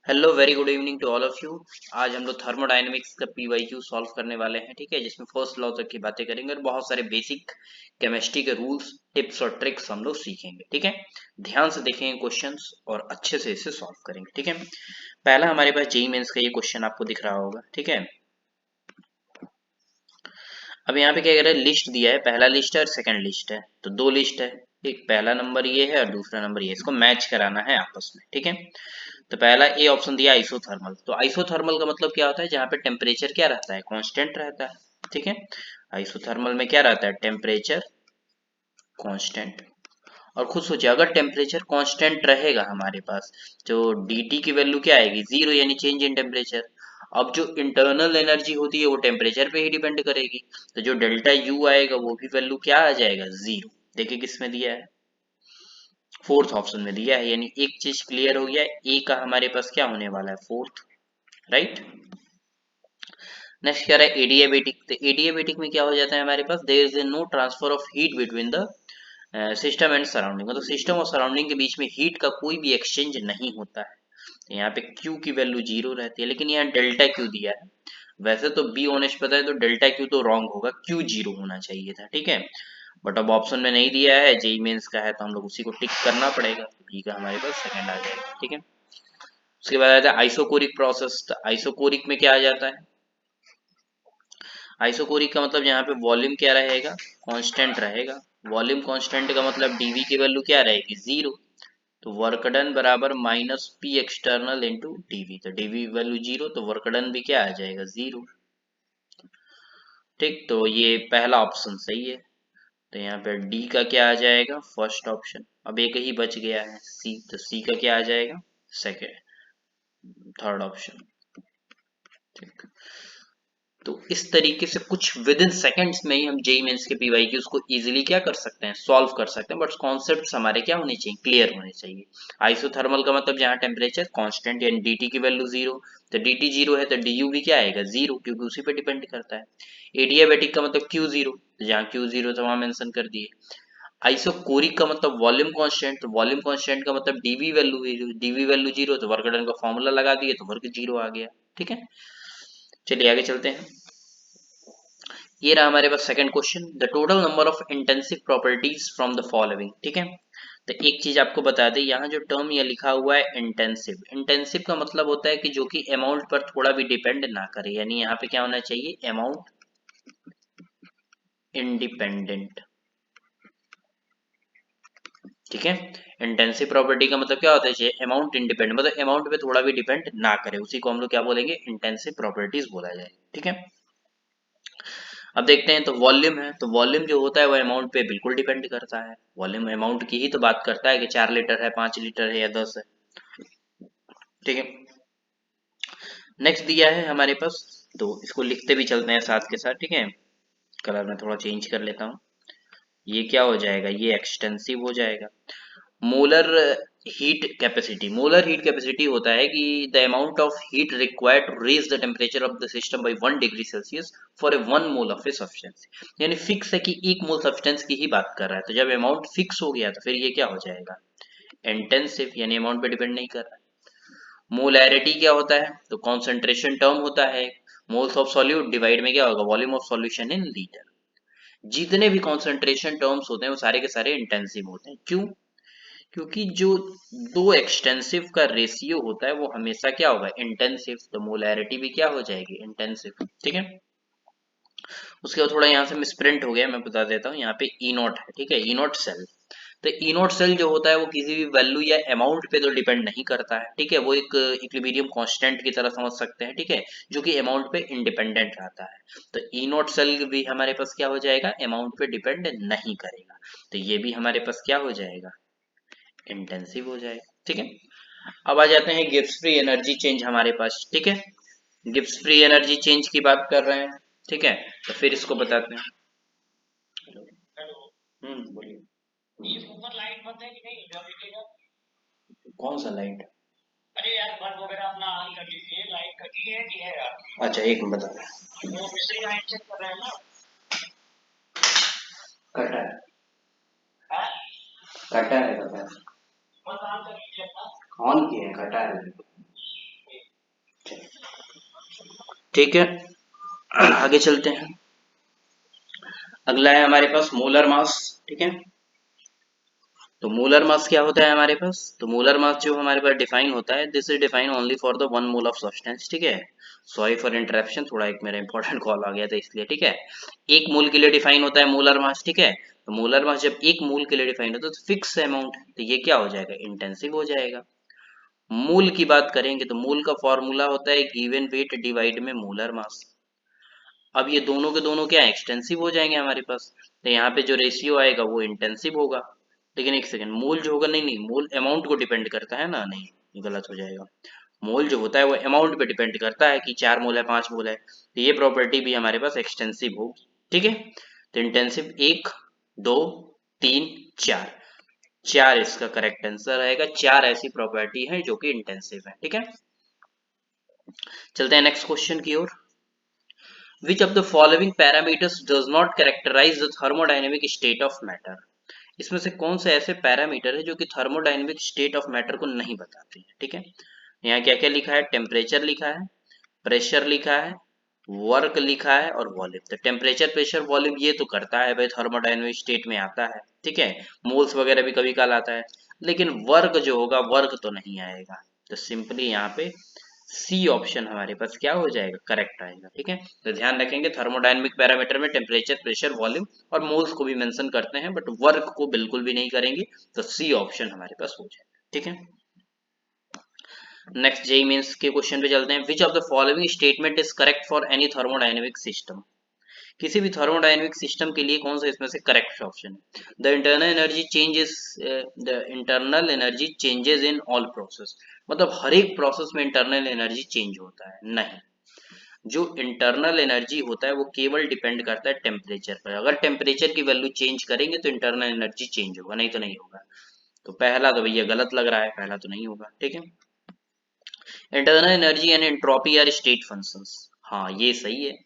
Hello very good evening to all of you. आज हम लोग थर्मोडायनेमिक्स का पीवाईक्यू सॉल्व करने वाले हैं, ठीक है, जिसमें फर्स्ट लॉ तक की बातें करेंगे और बहुत सारे बेसिक केमिस्ट्री के रूल्स टिप्स और ट्रिक्स हम लोग सीखेंगे, ठीक है। ध्यान से देखेंगे क्वेश्चंस और अच्छे से इसे सॉल्व करेंगे, ठीक है। पहला हमारे पास जेईई मेंस का ये क्वेश्चन आपको दिख रहा होगा, ठीक है। अब यहाँ पे क्या कह रहा है, लिस्ट दिया है, पहला लिस्ट है और सेकंड लिस्ट है, तो दो लिस्ट है। एक पहला नंबर ये है और दूसरा नंबर ये, इसको मैच कराना है आपस में, ठीक है। तो पहला ए ऑप्शन दिया आइसोथर्मल, तो आइसोथर्मल का मतलब क्या होता है, जहाँ पे टेम्परेचर क्या रहता है, कांस्टेंट रहता है, ठीक है। आइसोथर्मल में क्या रहता है, टेम्परेचर कांस्टेंट। और खुद सोचिए, अगर टेम्परेचर कांस्टेंट रहेगा हमारे पास, तो dt की वैल्यू क्या आएगी, जीरो, यानी चेंज इन टेम्परेचर। अब जो इंटरनल एनर्जी होती है वो टेम्परेचर पे ही डिपेंड करेगी, तो जो डेल्टा यू आएगा वो भी वैल्यू क्या आ जाएगा, जीरो। देखिए किसमें दिया है, फोर्थ ऑप्शन में दिया है, यानी एक चीज क्लियर हो गया, ए का हमारे पास क्या होने वाला है, फोर्थ, राइट। नेक्स्ट क्या रहा है, एडियाबेटिक, तो एडियाबेटिक में क्या हो जाता है हमारे पास, there is no transfer of heat between the system and surrounding, मतलब सिस्टम और सराउंडिंग के बीच में हीट का कोई भी एक्सचेंज नहीं होता है। तो यहाँ पे Q की वैल्यू जीरो रहती है, लेकिन यहाँ डेल्टा Q दिया है। वैसे तो बी ऑनेस्ट पता है, तो डेल्टा Q तो रॉन्ग होगा, Q जीरो होना चाहिए था, ठीक है। बट अब ऑप्शन में नहीं दिया है, जेई मेंस का है, तो हम लोग उसी को टिक करना पड़ेगा, तो बी का हमारे पास सेकंड आ जाएगा, ठीक है। उसके बाद आता है आइसोकोरिक प्रोसेस, तो आइसोकोरिक में क्या आ जाता है, आइसोकोरिक का मतलब यहाँ पे वॉल्यूम क्या रहेगा, कांस्टेंट रहेगा। वॉल्यूम कांस्टेंट का मतलब डीवी की वैल्यू क्या रहेगी, जीरो। तो वर्क डन बराबर minus P external into DV, तो डीवी वैल्यू जीरो, तो वर्क डन भी क्या आ जाएगा, जीरो। ठीक, तो ये पहला ऑप्शन सही है। तो यहाँ पे डी का क्या आ जाएगा, फर्स्ट ऑप्शन। अब एक ही बच गया है सी, तो सी का क्या आ जाएगा, सेकेंड, थर्ड ऑप्शन। ठीक, तो इस तरीके से कुछ विद इन सेकेंड्स में ही हम जेई मेंस के पीवाईक्यूज को इजीली क्या कर सकते हैं, सॉल्व कर सकते हैं, बट कॉन्सेप्ट्स हमारे क्या होने चाहिए, क्लियर होने चाहिए। आइसोथर्मल का मतलब जहाँ टेम्परेचर कांस्टेंट यानी dt की वैल्यू जीरो, तो dt जीरो है तो du भी क्या आएगा, जीरो, क्योंकि उसी पे डिपेंड करता है। एडियाबेटिक का मतलब q जीरो, तो जहाँ q जीरो था वहां मेंशन कर दिए। आइसोकोरिक का मतलब वॉल्यूम कांस्टेंट, तो वॉल्यूम कांस्टेंट का मतलब dv वैल्यू जीरो, तो वर्क डन का फॉर्मूला लगा दिए तो वर्क जीरो आ गया, ठीक है। चलिए आगे चलते हैं। ये रहा हमारे पास second question, the total number of intensive properties from the following, ठीक है। तो एक चीज आपको बता दें, यहाँ जो टर्म ये लिखा हुआ है इंटेंसिव, इंटेंसिव का मतलब होता है कि जो कि अमाउंट पर थोड़ा भी डिपेंड ना करे, यानी यहाँ पे क्या होना चाहिए, अमाउंट इंडिपेंडेंट, ठीक है। इंटेंसिव प्रॉपर्टी का मतलब क्या होता है, अमाउंट इंडिपेंडेंट, मतलब अमाउंट पे थोड़ा भी डिपेंड ना करे, उसी को हम लोग क्या बोलेंगे, इंटेंसिव प्रॉपर्टीज बोला जाए, ठीक है। अब देखते हैं, तो वॉल्यूम है, तो वॉल्यूम जो होता है वो अमाउंट पे बिल्कुल डिपेंड करता है, वॉल्यूम अमाउंट की ही तो बात करता है कि 4 लीटर है, 5 लीटर है या 10 है, ठीक है। नेक्स्ट दिया है हमारे पास, तो इसको लिखते भी चलते हैं साथ के साथ, ठीक है। कलर में थोड़ा चेंज कर लेता हूँ। ये क्या हो जाएगा, ये एक्सटेंसिव हो जाएगा। Molar heat capacity, molar heat capacity होता है कि the amount of heat required to raise the temperature of the system by 1 degree Celsius for a 1 mole of a substance, यानी फिक्स है कि 1 मोल सब्सटेंस की ही बात कर रहा है, तो जब अमाउंट फिक्स हो गया तो फिर ये क्या हो जाएगा, इंटेंसिव, यानी अमाउंट पे डिपेंड नहीं कर रहा है। मोलैरिटी क्या होता है, तो कॉन्सेंट्रेशन टर्म होता है, मोल्स ऑफ सॉल्यूट डिवाइड में क्या होगा, volume of solution in litre. जितने भी कॉन्सेंट्रेशन टर्म्स होते हैं वो सारे के सारे इंटेंसिव होते हैं, क्यों, क्योंकि जो दो एक्सटेंसिव का रेशियो होता है वो हमेशा क्या होगा, इंटेंसिव, तो मोलैरिटी भी क्या हो जाएगी, इंटेंसिव, ठीक है। उसके बाद थोड़ा यहाँ से मिसप्रिंट हो गया, मैं बता देता हूँ, यहाँ पे ई नॉट है, ठीक है, ई नॉट सेल। तो ई नॉट सेल जो होता है वो किसी भी वैल्यू या अमाउंट पे तो डिपेंड नहीं करता है, ठीक है, वो एक इक्विलिब्रियम कांस्टेंट की तरह समझ सकते हैं, ठीक है, जो कि अमाउंट पे इंडिपेंडेंट रहता है। तो ई नॉट सेल भी हमारे पास क्या हो जाएगा, अमाउंट पे डिपेंड नहीं करेगा, तो ये भी हमारे पास क्या हो जाएगा, इंटेंसिव हो जाएगा, ठीक है। अब आ जाते हैं गिब्स फ्री एनर्जी चेंज हमारे पास, ठीक है। गिब्स फ्री एनर्जी चेंज की बात कर रहे हैं, ठीक है, तो फिर इसको बताते हैं। बोलिए। ये ऊपर लाइट बंद है कि नहीं, जब दिखेगा। कौन सा लाइट, अरे यार बल्ब वगैरह अपना ऑन कर लीजिए, लाइट कटी है कि है यार। अच्छा एक मिनट बता रहे, वो मिस्त्री लाइट चेक कर रहे हैं ना, कटा है, हाँ? कटा है, बता, बस ऑन कर लीजिए, ऑन किए हैं, कटा है। ठीक है, आगे चलते हैं। अगला है हमारे पास मोलर मास। ठीक है, तो मोलर मास क्या होता है हमारे पास? तो मोलर मास जो हमारे पास डिफाइन होता है, this is define only for the 1 mole of substance. ठीक है, सॉरी फॉर इंटरप्शन, थोड़ा एक मेरा इंपॉर्टेंट कॉल आ गया था इसलिए। ठीक है, 1 मोल के लिए डिफाइन होता है मोलर मास। ठीक है, तो मोलर मास जब 1 मोल के लिए डिफाइन होता है तो फिक्स अमाउंट है, तो ये क्या हो जाएगा? इंटेंसिव हो जाएगा। मोल की बात करेंगे तो मोल का फॉर्मूला होता है गिवन वेट डिवाइड में मोलर मास। अब ये दोनों के दोनों क्या एक्सटेंसिव हो जाएंगे हमारे पास, तो यहाँ पे जो रेशियो आएगा वो इंटेंसिव होगा। लेकिन एक सेकंड, मोल जो होगा, नहीं नहीं, मोल अमाउंट को डिपेंड करता है ना, नहीं ये गलत हो जाएगा। मोल जो होता है वो अमाउंट पे डिपेंड करता है कि 4 मोल है 5 मोल है, तो ये प्रॉपर्टी भी हमारे पास एक्सटेंसिव होगी। ठीक है, तो इंटेंसिव 1, 2, 3, 4, 4 इसका करेक्ट आंसर आएगा। 4 ऐसी प्रॉपर्टी है जो कि इंटेंसिव है। ठीक है, चलते हैं नेक्स्ट क्वेश्चन की ओर। Which of the following parameters does not characterize the thermodynamic state of matter? इसमें से कौन से ऐसे पैरामीटर है जो कि थर्मोडायनेमिक स्टेट ऑफ मैटर को नहीं बताते हैं? ठीक है, यहाँ क्या क्या लिखा है? टेम्परेचर लिखा है, प्रेशर लिखा है, वर्क लिखा है और वॉल्यूम। तो टेम्परेचर प्रेशर वॉल्यूम ये तो करता है भाई, थर्मोडायनेमिक स्टेट में आता है। ठीक है, मोल्स वगैरह भी कभी काल आता है, लेकिन वर्क जो होगा वर्क तो नहीं आएगा। तो सिंपली यहाँ पे सी ऑप्शन हमारे पास क्या हो जाएगा? करेक्ट आएगा। ठीक है, तो ध्यान रखेंगे थर्मोडायनेमिक पैरामीटर में टेम्परेचर प्रेशर वॉल्यूम और मोल्स को भी मेंशन करते हैं, बट वर्क को बिल्कुल भी नहीं करेंगे। तो सी ऑप्शन हमारे पास हो जाएगा। ठीक है, नेक्स्ट जेई मेंस के क्वेश्चन पे चलते हैं। Which of the following statement is correct for any thermodynamic system? किसी भी थर्मोडायनेमिक सिस्टम के लिए कौन सा इसमें से करेक्ट ऑप्शन है? The internal energy changes in all process, मतलब हर एक प्रोसेस में इंटरनल एनर्जी चेंज होता है? नहीं, जो इंटरनल एनर्जी होता है वो केवल डिपेंड करता है टेम्परेचर पर। अगर टेम्परेचर की वैल्यू चेंज करेंगे तो इंटरनल एनर्जी चेंज होगा, नहीं तो नहीं होगा। तो पहला तो भैया गलत लग रहा है, पहला तो नहीं होगा। ठीक है, internal energy and entropy are state functions, हाँ ये सही है।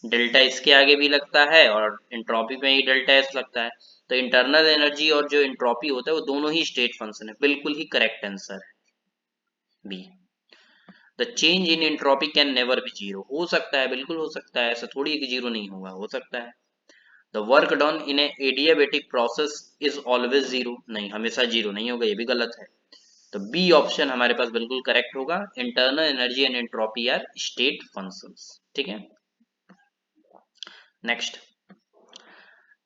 डेल्टा इसके आगे भी लगता है और एंट्रोपी में ही डेल्टा एस लगता है, तो इंटरनल एनर्जी और जो एंट्रोपी होता है वो दोनों ही स्टेट फंक्शन है। बिल्कुल ही करेक्ट आंसर है B. The change in entropy can never be zero, हो सकता है, बिल्कुल हो सकता है, ऐसा थोड़ी कि जीरो नहीं होगा, हो सकता है। The work done in A adiabatic process is always zero, नहीं हमेशा जीरो नहीं होगा, ये भी गलत है। तो बी ऑप्शन हमारे पास बिल्कुल करेक्ट होगा। Internal energy and entropy are state functions. ठीक है, next,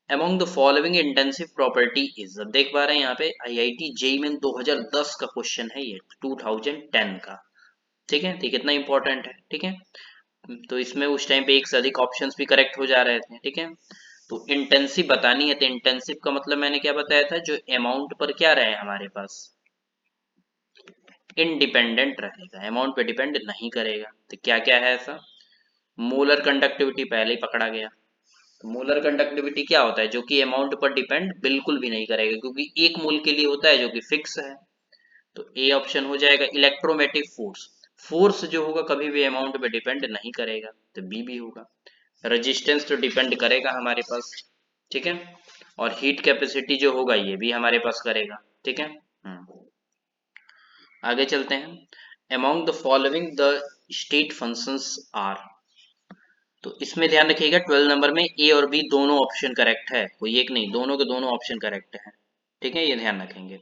among the following intensive property is, अब देख पा रहे हैं यहाँ पे आईआईटी जेईई में 2010 का क्वेश्चन है ये, 2010 का। ठीक है, तो कितना इंपॉर्टेंट है। ठीक है, तो इसमें उस टाइम पे एक से अधिक ऑप्शंस भी करेक्ट हो जा रहे थे। ठीक है, तो इंटेंसिव बतानी है, तो इंटेंसिव का मतलब मैंने क्या बताया था, जो अमाउंट पर क्या रहे हमारे पास, इंडिपेंडेंट रहेगा, अमाउंट पे डिपेंड नहीं करेगा। तो क्या क्या है ऐसा? मोलर कंडक्टिविटी पहले ही पकड़ा गया। तो मोलर कंडक्टिविटी क्या होता है? जो कि अमाउंट पर डिपेंड बिल्कुल भी नहीं करेगा, क्योंकि 1 मोल के लिए होता है जो कि फिक्स है। तो ए ऑप्शन हो जाएगा। इलेक्ट्रोमैटिक फोर्स, फोर्स जो होगा कभी भी अमाउंट पे डिपेंड नहीं करेगा, तो बी भी होगा। रेजिस्टेंस तो डिपेंड करेगा हमारे पास। ठीक है, और हीट कैपेसिटी जो होगा ये भी हमारे पास करेगा। ठीक है, आगे चलते हैं। Among the following the state functions are, तो इसमें ध्यान रखिएगा 12 नंबर में ए और बी दोनों ऑप्शन करेक्ट है, कोई एक नहीं, दोनों के दोनों ऑप्शन करेक्ट है। ठीक है, ये ध्यान रखेंगे।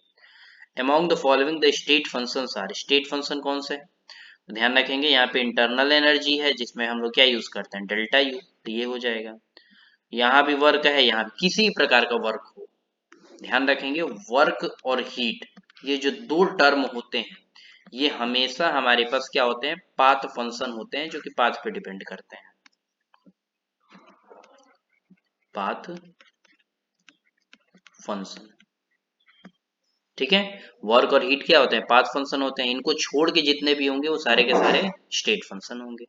Among the following the state functions are, state function कौन से? तो ध्यान रखेंगे यहाँ पे इंटरनल एनर्जी है जिसमें हम लोग क्या यूज करते हैं, डेल्टा यू, तो ये हो जाएगा। यहाँ भी वर्क है, यहाँ भी किसी प्रकार का वर्क हो, ध्यान रखेंगे वर्क और हीट, ये जो दो टर्म होते हैं ये हमेशा हमारे पास क्या होते हैं, पाथ फंक्शन होते हैं, जो कि पाथ पे डिपेंड करते हैं। पाथ फंक्शन, ठीक है, वर्क और हीट क्या होते हैं, पाथ फंक्शन होते हैं। इनको छोड़ के जितने भी होंगे वो सारे के सारे स्टेट फंक्शन होंगे।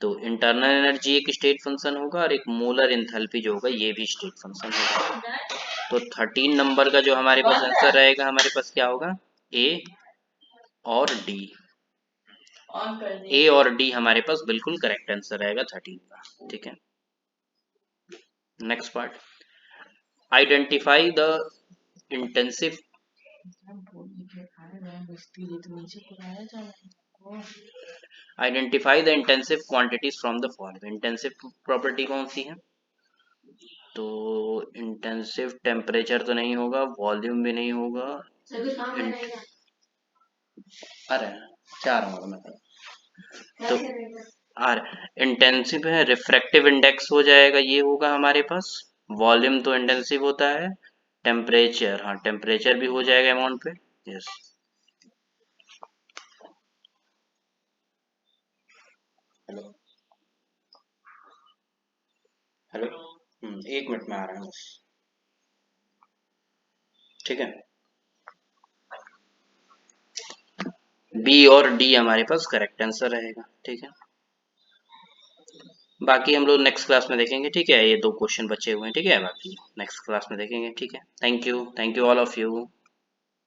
तो इंटरनल एनर्जी एक स्टेट फंक्शन होगा और एक मोलर एंथैल्पी जो होगा ये भी स्टेट फंक्शन होगा। तो 13 नंबर का जो हमारे पास आंसर रहेगा, हमारे पास क्या होगा, ए और डी। ए और डी हमारे पास बिल्कुल करेक्ट आंसर रहेगा 13 का। ठीक है, next part, identify the intensive, identify the intensive quantities from the following. Intensive property कौन सी है? तो इंटेंसिव टेम्परेचर तो नहीं होगा, वॉल्यूम भी नहीं होगा, अरे चार होगा मतलब, तो आर इंटेंसिव है, रिफ्रैक्टिव इंडेक्स हो जाएगा, ये होगा हमारे पास। वॉल्यूम तो इंटेंसिव होता है, टेम्परेचर, हाँ टेम्परेचर भी हो जाएगा अमाउंट पे। यस, हेलो हेलो, एक मिनट में आ रहा हूँ बस, ठीक है। बी और डी हमारे पास करेक्ट आंसर रहेगा, ठीक है। बाकी हम लोग नेक्स्ट क्लास में देखेंगे, ठीक है। ये दो क्वेश्चन बचे हुए हैं, ठीक है, बाकी नेक्स्ट क्लास में देखेंगे, ठीक है। Thank you all of you.